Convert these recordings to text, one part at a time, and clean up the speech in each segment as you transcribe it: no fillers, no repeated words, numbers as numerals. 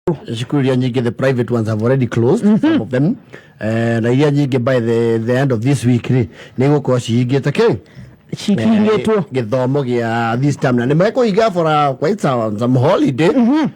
Shukuru nyingi, the private ones have already closed, some of them. Na iria nyingi by the end of this week ni gukorwo cihingite cikinyitwo githomo gia this time na nimekuiga for quite some holiday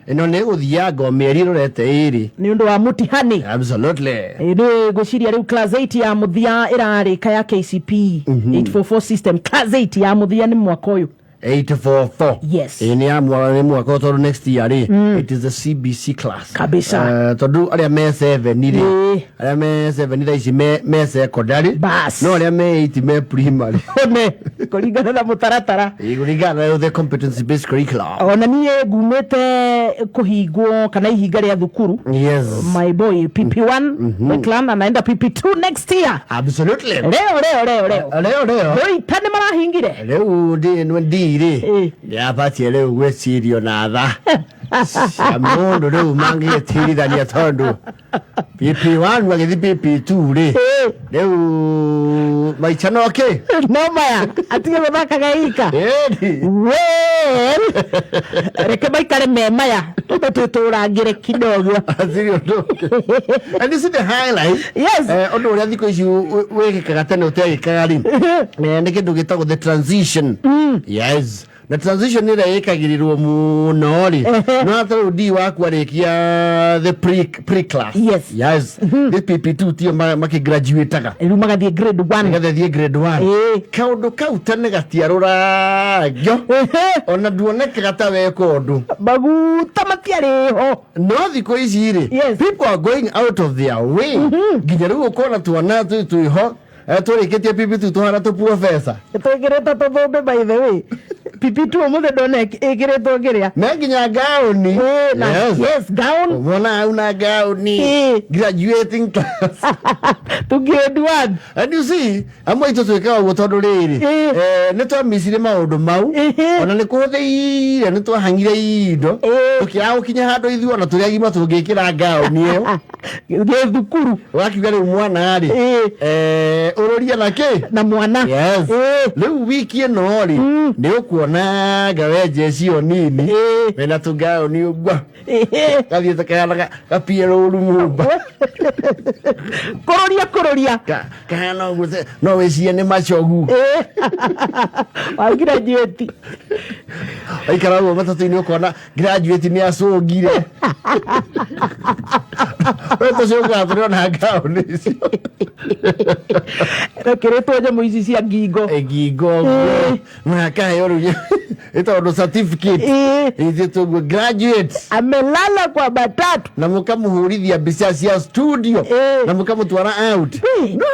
ino ni guthianga mieri rorete iri ni undu wa mutihani. Absolutely. Ni guciria riu class 8 ya muthia irarika ya KCP 844 system. Class 8 ya muthia ni mwaka uyu 844. Yes. Ni mwaka toru next year it is the CBC class. Kabisa. Tondu aria me 7 ni aria me 7 ni ici me secondary. Bas. No aria me 8 me primary. Ne kuringana na mutaratara. Kuringana na the competency based curriculum. Ona nie gumete kuhingwo kana ihinga ria thukuru. Yes. My boy PP1 Wekland anaenda PP2 next year. Absolutely. Leo. Hoi tani marahingire. Leo ndi ya pati leo gwecirio na tha amundu leo mangi tirithania tondu PP1 wagithi PP2 leo maichanoke no maya atige mathaka gaika well reke maikare me maya tuturangire kidogo and this is the highlight. Yes. Ondo ria thiko ici wekikaga tene utegikaga ri ni kindu gitagwo the transition. Yes. The transition ni ikagirirwo muno ri no ataro di waku arikia the pre class. Yes. The PP2 tio maki graduate-aga ru magathie grade 1 magathie grade 1 kaundu kau tene gatiarura gyo ona duonekaga ta weko ndu maguta matiariho no thiko ici ri people are going out of their way nginya riu ukona tuona tuiho turikitie PP2 tuhana tu professor twigireta tuthumbe by the way PP2 omuthe ndone igiretwo ngiria menginya gauni. Yes, gown mona una gauni graduating class to grade 1. And you see amwe ito tweka ugo tondu riri ni twa misire maundu mau ona ni kuthire ni twa hangire indo tukiao kinya handu ithu ona turi agima tungikira gauni iyo ge thukuru wakiga ri mwana ari uroria nake na mwana. Yes. Riu wiki ino ri ni ukuona gawe jeci onini wena tugao ni ugwa kathie takana kapiero rumumba kororia kana guthe no wecie ni machogu wa graduate aikara wo matatu ni ukona graduate ni acungire weto cio gathirio na ngao ni cio rekeretwo njamu ici cia ngingo mwaka yoru ito ndo certificate ito graduate amelala kwa batatu na mukamuhurithia mbica cia studio na mukamutwara out no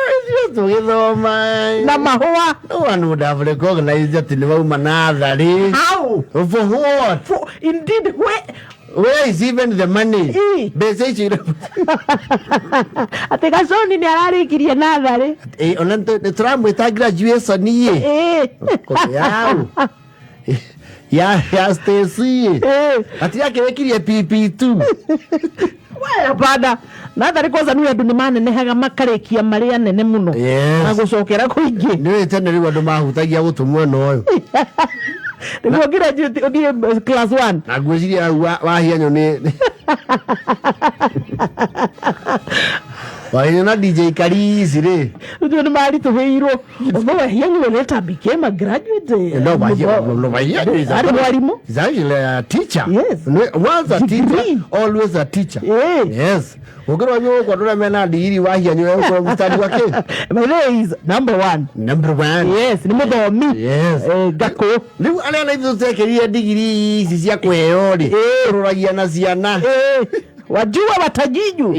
ito githoma na mahua one would have recognized that ni wauma nathari. How? For what? Indeed, where is even the money? Bese chiro ateka soni ni ararikirie nathari ona turamwita graduation ye ya Stacy ati yake wekirie PP2 waya bada nathari kwanza ni andu ni manenehaga makarikia maria nene muno na gucokera kuingi ni tene ri andu mahutagia gutumwa no uyu niguo graduate odi class 1 na gwiciria wahianyo ni wahianyo na DJ Karisi ri utu ni mari tuheirwo obo wahianyo leta became a graduate no wahianyo is actually a teacher. Yes. Once a teacher always a teacher. Yes. Ugoro nyo kwa dora mena diri wahianyo yo mstari wake my name is number 1. Yes, ni muthomi. Yes. Gako riu ana na ithu tekerie digiri ici cia kweo ri roragia na ciana wajua watajiju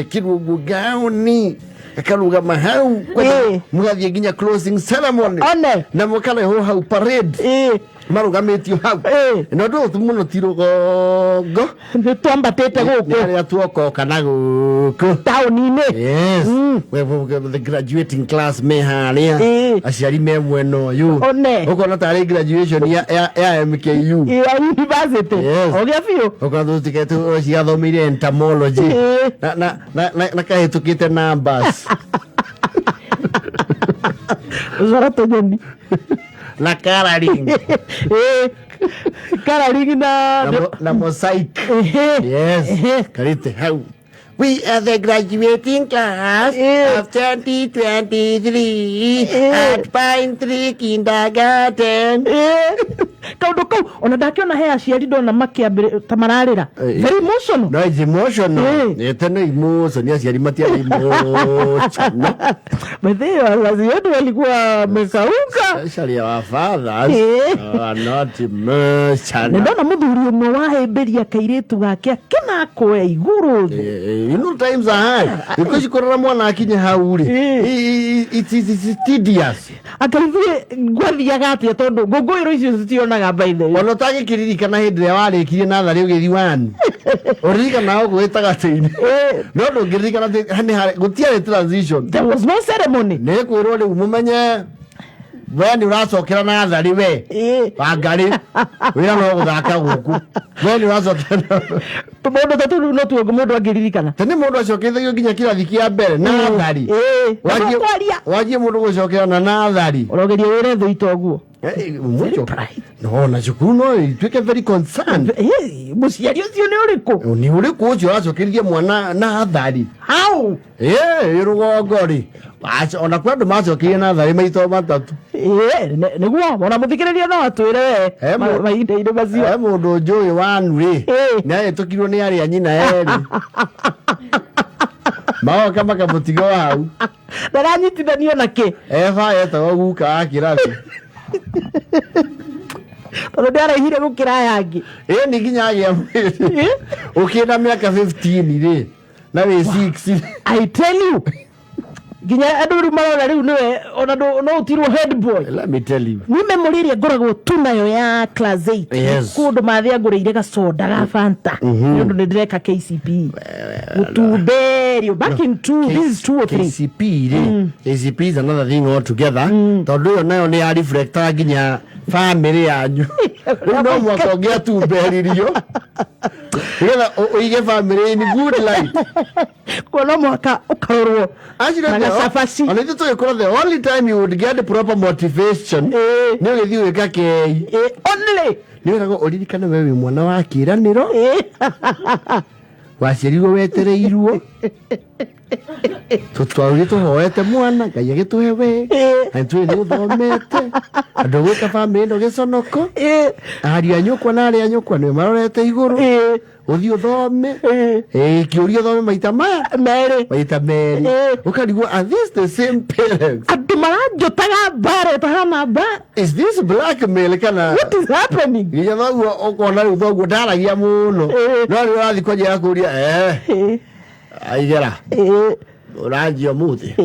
kirungu gauni akaruga mahau mugathie nginya closing ceremony na mukale ho hau parade marugamitio hau no ndo tumuno tirugongo twambatete guku ya tuoko kana guku tauni-ini. Yes. The graduating class me haria aciari me mweno yu ukona tari graduation ya MKU ya university ogia biu ukona tutiketu cia thomire entomology na kahitukite numbers zara tojeni na coloring Coloring na mosaic. Yes. Karite how. We are the graduating class of 2023 at Pine Tree Kindergarten. Kaundu kau ona ndakiona he aciari ndona makiambira tamararira. Very emotional. No, it's emotional. It's no emotional. Aciari matia emotional. But they wazazi walikuwa wamekauka. Especially our fathers are not emotional. Ndona muthuri umwe wahemberia kairetu gake kina koe iguru. You know times are hard because you korora mwana akinya hauri. It's tedious. Akarithie ngwathia gatia tondu ngungũiro icio citionaga by the way. Ono tage kiririkana hindi ya warikirie nathari ugithi wani. Uririkana uguo witaga teini. No ndungirikana hani gutiare transition. There was no ceremony. Ne kwirwo riu mumenye we ni uracokera nathari we wangari wira no guthaka guku we ni uracokera mundu tatu no tu mundu angiririkana tene mundu acokethagio nginya kirathi kia mbere nathari wajie mundu gucokera na nathari urogeria wira thu itoguo mucho no na cukuru no ituike very concerned muciari ucio ni uriku ucio acokeririe mwana nathari how irugongori ona kwandu macokirie nathari maito matatu niguo ona muthikiriria no atwire mahinda-inĩ macio he mundu njui wanu ri nĩahĩtũkirwo nĩ arĩa nyina eri magoka makamũtiga hau ndaranyitithanio na kĩ eba etagwo guka wa kĩrathi tondũ nĩaraihire gũkĩra aya angĩ nĩ nginya agĩa mwĩrĩ ũkĩna mĩaka 15 rĩ na wĩ 6 I tell you ginya andu ri marona riu niwe ona no utirwo head boy. Let me tell you, ni memory ria ngoragwo tu nayo ya class 8 kundu mathia ngurire gasoda ga Fanta ndu ni direka KCP utuberio back in 2 this is 2 or 3 KCP ri KCP is another thing altogether tondu yo nayo ni ya reflector ginya family yanyu no mwaka ngia tuberirio ila uige family in good life kono mwaka ukarorwo actually on it to the only time you would get the proper motivation ni ugithi wika ke only ni wirago uririkane wewe mwana wa kiraniro wacirirwo wetereirwo tutwauri tuhoete mwana ngai agituhe we antwe ni uthomete andu gwika family ndo giconoko ari anyukwa na ari anyukwa ni marorete iguru uthi uthome kiuria thome maita meri ukarigwo are this the same parents andu maranjotaga bare tahana ba is this blackmail kana what is happening ya thoguo ukona riu thoguo ndaragia muno no ri urathi kwa njira kuria aigera uranjia muthi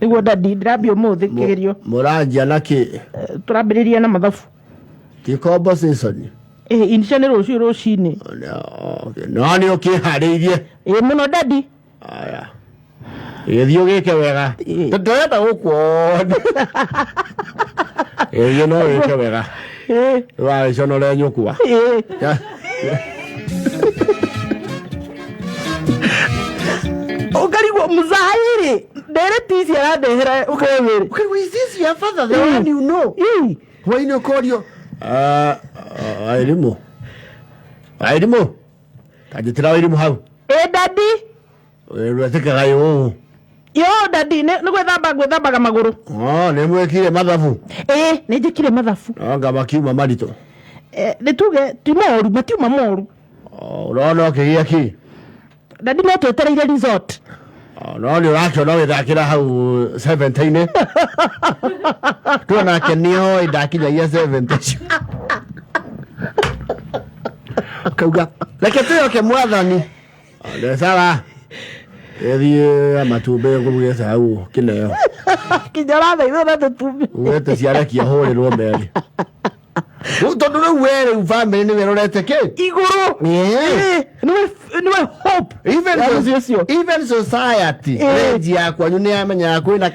niguo ndadi ndirambia muthi kigerio muranjia naki turambiriria na mathabu ti conversation inishane rucini no ni ukihariirie muno ndadi aya githio gike wega ndorenda gukuona you know gike wega wa cionore nyukwa ukarigwo muzairi dereti cia ndehera ukawiri ukarigwo is this your father the one you know why no call you airimu kajitira airimu hau daddy rwetekaga yo daddy ni gwethambaga maguru ni mwekire mathabu ni njikire mathabu anga makiuma marito ni tuge ti moru matiuma moru urona kigia ki daddy no twetereire resort no ni urakĩona wĩthakĩra hau 70-inĩ tuona kenio ndakinyagia 70 kauga reke tuyoke mwathani ndesara ethie amatumbe nguruge hau kineo kinyara thaitho na tutumbe wete ciarekia hũrĩrwo meri tondu rĩu were family nĩ werorete kĩ igũrũ niwe hope even society range yakwanyu nĩ yamenya kwĩna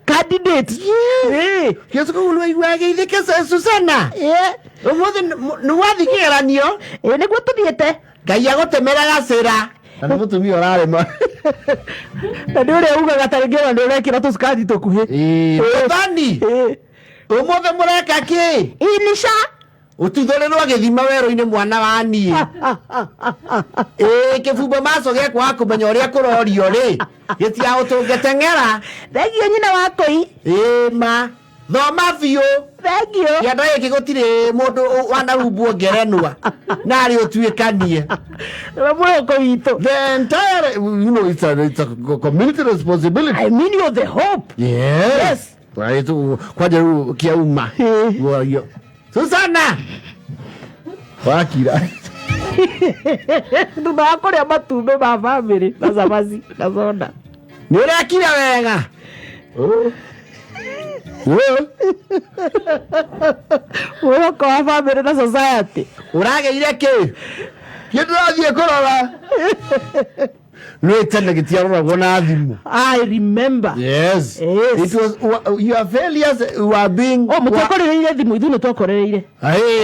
candidate kĩosuko gũlwa igwage ithike Susana ũmũthĩ nĩ wathi kĩgeranio nĩguo tũthiĩte ngai agũtemera gacĩra na mũtumia ũrarĩma na nĩ ũrĩa ugaga tarĩngĩ ona nĩ ũrekĩra tũcukati tũkuhĩ thani Umothe mureka ki? Inisha. Utithorerwo githima wero-ini mwana wa nie. Kibumba maco gekwa kumenya uria kurorio ri. Gitia utungetengera. Thegio nyina wakoi. Ma. Thoma biu. Thegio. Ya ndai kigutire mundu wanarumbuo ngerenwa. Nari utuikanie. Ramuroko wito. The entire, it's a community responsibility. I mean, you're the hope. Yes. Right. Kwaje kia uma. Susana. Wakira. Nduba akuria matumbe ma family na zamasi na soda. Ni uri akira wega. Wewe kwa family na society. Urageire ki? Kidirathie kurora. Nwetana gitiarora na thimu. I remember. Yes. It was your failures were being. Mutokorereire thimu ithuno twakorereire.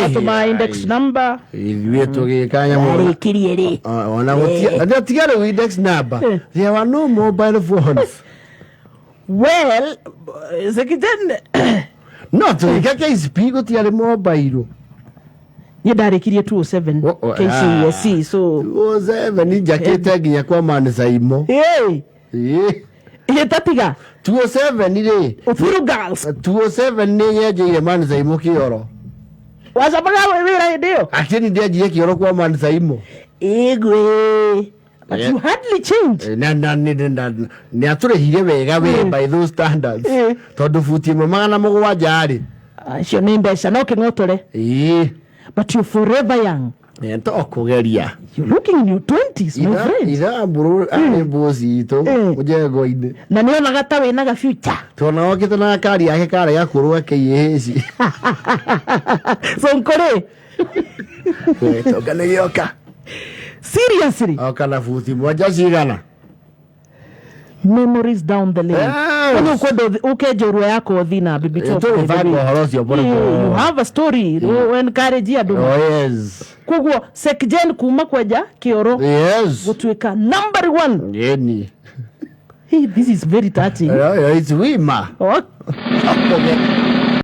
Atuma index number. Ithuĩ tugikanya mu. Rikirie ri. Ona gutia tigare index number. There were no mobile phones. Well, Zekiten. No, tugikake speak gutiare mobile. Yedarikirie 207 KCSE so 207 ni jakete nginya kwa manisa imo. Tatiga 207 ri Ufiru girls 207 ni yeje manisa imo kioro. Wasabaga wira ndio. Atini ndio je kioro kwa manisa imo. Egwe. But you hardly change. Ni aturehire wega we by those standards. Tondu futi magana mugwanja ari. Acio ni mbeca no kingotore. But you're forever young. Kugeria. You're looking in your 20s, my friend. Ida bro, bosi ito. Ujego ide. Na niona gata wina ga future. Tona wakita na kari yake kara ya kurwa keyesi. So nkore. Tokana yoka. Seriously. Okana futi moja sigana. Memories down the lane. When you go ukejorwa yako thina bibi top. You have a story. Encourage ya do. Oh yes. Kugwo sekjen kuma kwaja kioro. Yes. Gutweka number 1. Yeni. Hey, this is very touching. It's we ma. Oh.